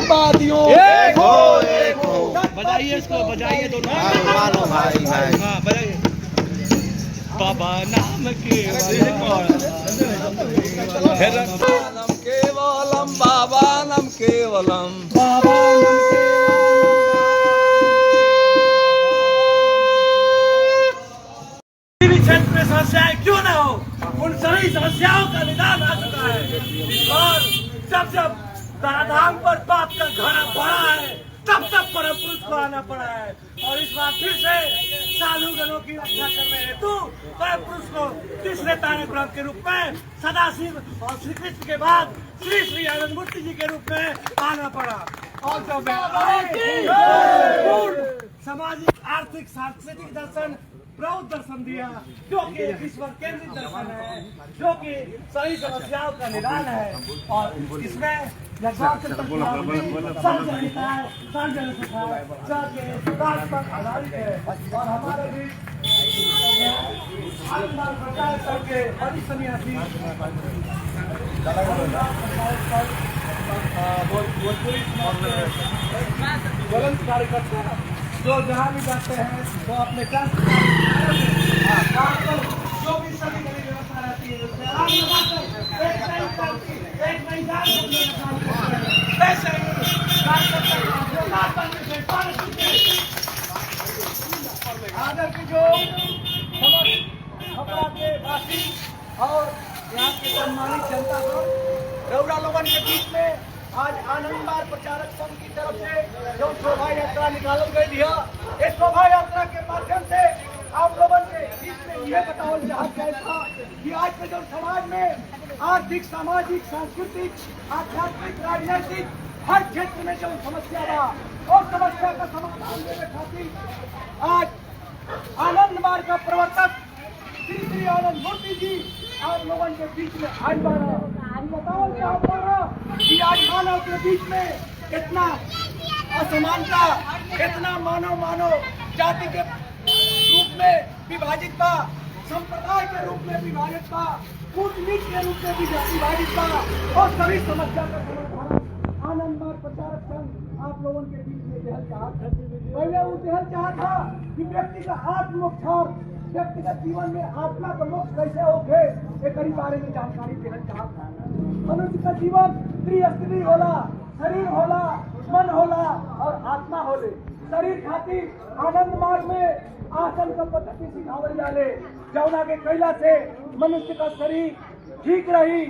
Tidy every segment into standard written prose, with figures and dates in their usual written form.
आतंकवादियों एक हो। बजाइए इसको, बजाइए दोनों। मानो भाई भाई। हाँ बजाइए। बाबा नाम केवलम बाबा नम केवलम क्षेत्र में समस्याएं क्यों न हो, उन सभी समस्याओं का निदान आ चुका है। इस बार जब धाराधाम पर पाप का घड़ा बढ़ा है, तब परम पुरुष को आना पड़ा है। और इस बार फिर से साधु गणों की रक्षा करने हेतु परम पुरुष को तीसरे तारक ब्रह्म के रूप में सदाशिव और श्री कृष्ण के बाद श्री श्री आनंद मूर्ति जी के रूप में आना पड़ा। और जो पूर्ण सामाजिक, आर्थिक, सांस्कृतिक दर्शन, प्रौद्ध दर्शन दिया, जो कि ईश्वर केंद्रित दर्शन है, जो कि सही समस्याओं का निदान है। और इसमें आधारित है। और हमारे भी सन्यासी ज्वलंत कार्यकर्ता जो जहाँ भी जाते हैं वो अपने जो भी सभी नई व्यवस्था रहती है, एक नई जान ऐसे आदर की जो खपरा के वासी और यहाँ के सम्मानित जनता को रउरा लोगन के बीच में आज आनंद मार्ग प्रचारक संघ की तरफ से जो शोभा यात्रा निकालल गई है, इस शोभा यात्रा के माध्यम से आप लोगों के बीच में यह बताओ चाहता था कि आज के जो समाज में आर्थिक, सामाजिक, सांस्कृतिक, आध्यात्मिक, राजनीतिक हर क्षेत्र में जो समस्या रहा और समस्या का समाधान देने खातिर आज आनंद मार्ग का प्रवर्तक श्री श्री आनंद मूर्ति जी आप लोगों के बीच में आज बताओ कि आज मानव के बीच में कितना असमानता, कितना मानव जाति के रूप में विभाजित बा, संप्रदाय के रूप में विभाजित बा, कूट नीच के रूप में विभाजित बा। और सभी समस्या का समाधान आनंद मार्ग प्रचारक संघ आप लोगों के बीच में देहल चाहत है। पहले वो देहल चाहत था कि व्यक्ति का आत्मोक्षार, व्यक्तिगत जीवन में आत्मा का मोक्ष कैसे होके एक बारे में जानकारी देना चाहता है। मनुष्य का जीवन स्त्री होला, शरीर होला, मन होला और आत्मा होले। शरीर खातिर आनंद मार्ग में आसन का पद्धति सिखावल जाले, जौना के कैला से मनुष्य का शरीर ठीक रही।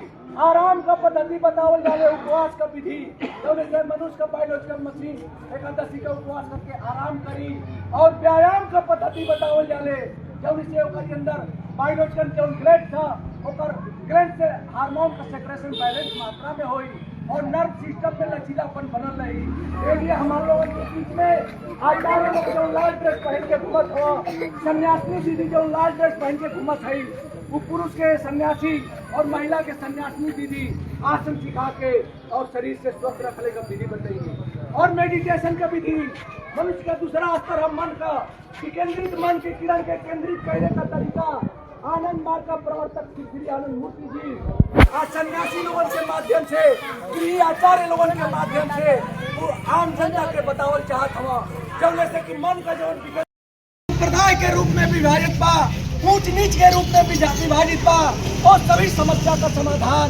आराम का पद्धति बतावल जाले, उपवास का विधि, जौने से मनुष्य का बायोलॉजिकल मशीन एकादशी का उपवास करके आराम करी। और व्यायाम का पद्धति बतावल जाले, जौन से ओकर अंदर बायोलॉजिकल जो ग्लैंड था, ओकर ग्लैंड से हार्मोन का सेक्रेशन बैलेंस मात्रा में हुई और नर्व सिस्टम में लचीलापन बनल रही। इसलिए हमारे लोगों के बीच में आचार्य लोग जो लाल ड्रेस पहन के घूमत हो, सन्यासिनी दीदी जो लाल ड्रेस पहन के घूमत है, वो पुरुष के सन्यासी और महिला के सन्यासिनी दीदी आसन सिखा के और शरीर से स्वस्थ रखने का विधि बताएंगे। और मेडिटेशन का विधि, मनुष्य का दूसरा स्तर है मन का, विकेंद्रित मन के किरण के केंद्रित करने का तरीका आनंद मार्ग का प्रवर्तक श्री आनंद मूर्ति जी आज सन्यासी लोगों के माध्यम से, गृह आचार्य लोगों के माध्यम से वो आम जनता के बतावल चाहत हवा, जैसे कि मन का जो संप्रदाय के रूप में विभाजित बा, ऊंच नीच के रूप में विभाजित बा, और सभी समस्या का समाधान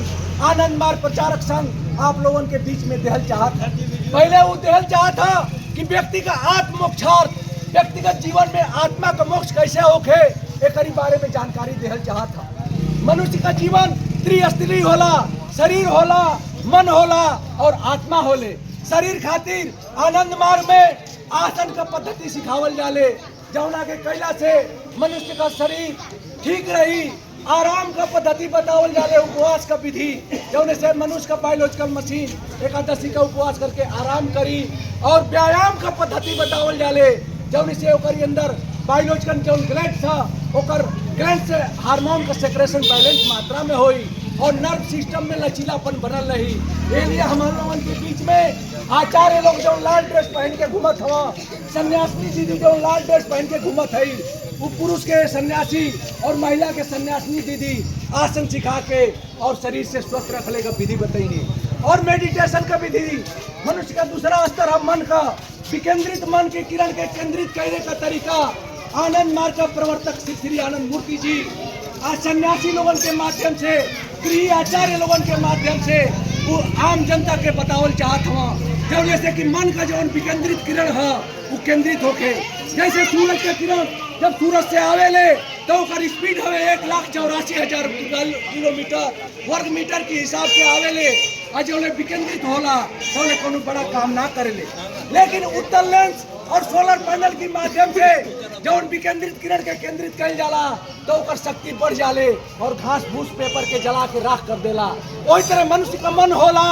आनंद मार्ग प्रचारक संघ आप लोगों के बीच में देहल चाहत है। पहले वो देहल चाहत था कि व्यक्ति का आत्मोक्षार्थ, व्यक्तिगत जीवन में आत्मा का मोक्ष कैसे होके एक बारे में जानकारी देहल चाहत था। मनुष्य का जीवन त्रिस्तरीय होला, शरीर होला, मन होला और आत्मा होले। शरीर खातिर आनंद मार्ग में आसन का पद्धति सिखावल जाले, जौना के कैला से मनुष्य का शरीर ठीक रही। आराम का पद्धति बतावल जाले, उपवास का विधि, जौने से मनुष्य का बायोलॉजिकल मशीन एकादशी का उपवास करके आराम करी। और व्यायाम का पद्धति बतावल जाले, जौन से ओकर अंदर बायोलॉजिकल जो ग्लैंड था, ओकर ग्लैंड से हार्मोन का सेक्रेशन बैलेंस मात्रा में हुई और नर्व सिस्टम में लचीलापन बनल रही। इसलिए हमारे लोगों के बीच में आचार्य लोग जो लाल ड्रेस पहन के घूमत हवा, सन्यासिनी दीदी जो लाल ड्रेस पहन के घूमत है, वो पुरुष के सन्यासी और महिला के सन्यासिनी दीदी आसन सिखा के और शरीर से स्वस्थ रखने का विधि बताएंगे। और मेडिटेशन का विधि। मनुष्य का दूसरा स्तर है मन का। विकेंद्रित मन के किरण के केंद्रित करने का तरीका आनंद मार्ग का प्रवर्तक श्री श्री आनंद मूर्ति जी आज सन्यासी लोगों के माध्यम से, गृह आचार्य लोगों के माध्यम से वो आम जनता के बतावल चाहत हुआ। जब जैसे कि मन का जो विकेंद्रित किरण है वो केंद्रित होके, जैसे सूरज के किरण जब सूरज से आवेले तो ओकर स्पीड हवे 1,84,000 किलोमीटर वर्ग मीटर के हिसाब से आवेले। और जो विकेंद्रित होला तो कोनो बड़ा काम ना करेले। लेकिन उत्तर लेंस और सोलर पैनल के माध्यम से जब विकेंद्रित किरण के केंद्रित कल जाला तो ओकर शक्ति बढ़ जाले और घास फूस पेपर के जला के राख कर देला। वही तरह मनुष्य का मन होला,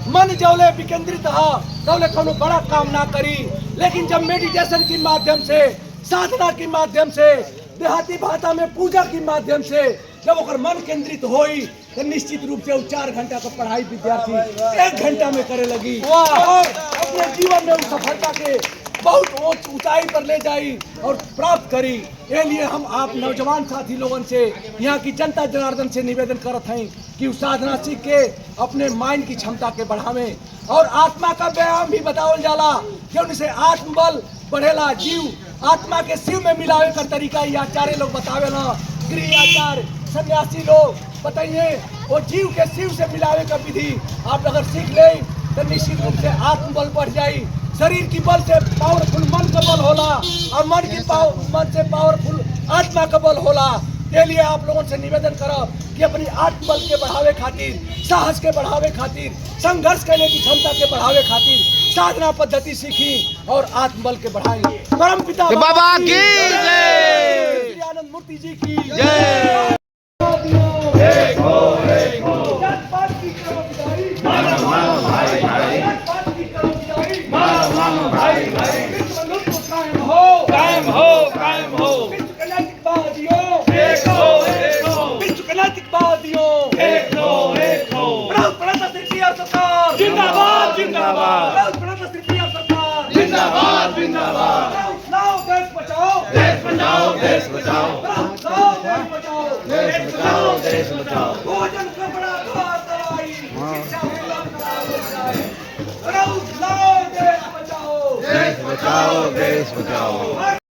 मन जौले विकेंद्रित है तौले कोनो बड़ा काम ना करी। लेकिन जब मेडिटेशन के माध्यम से, साधना के माध्यम से, देहाती भाषा में पूजा के माध्यम से जब ओकर मन केंद्रित होई तो निश्चित रूप से 4 घंटा का पढ़ाई विद्यार्थी 1 घंटा में करे लगी और अपने जीवन में उस सफलता के बहुत ऊंचाई पर ले जाई और प्राप्त करी। ये लिए हम आप नौजवान साथी लोगों से, यहाँ की जनता जनार्दन से निवेदन करत हैं कि साधना सीख के अपने माइंड की क्षमता के बढ़ावे और आत्मा का व्यायाम भी बतावल जाला क्यों से आत्मबल बढ़ेला। जीव आत्मा के शिव में मिलावे का तरीका ये आचार्य लोग बतावे ना, गृह आचार्य सन्यासी लोग बताइए वो जीव के शिव से मिलावे का विधि आप अगर सीख ले तो निश्चित रूप से आत्मबल बढ़ जाये। शरीर की बल से पावरफुल मन का बल होला और मन से पावरफुल आत्मा का बल होला। के लिए आप लोगों से निवेदन करब कि अपनी आत्मबल के बढ़ावे खातिर, साहस के बढ़ावे खातिर, संघर्ष करने की क्षमता के बढ़ावे खातिर साधना पद्धति सीखी और आत्मबल के बढ़ाई। परम पिता बाबा की जय, श्री आनंद मूर्ति जी की जय। जिंदाबाद जिंदाबाद जिंदाबाद जिंदाबाद। देश बचाओ देश बचाओ देश बचाओ देश बचाओ देश बचाओ देश बचाओ। भोजन कपड़ा खाद दवाई शिक्षा देश बचाओ देश बचाओ देश बचाओ।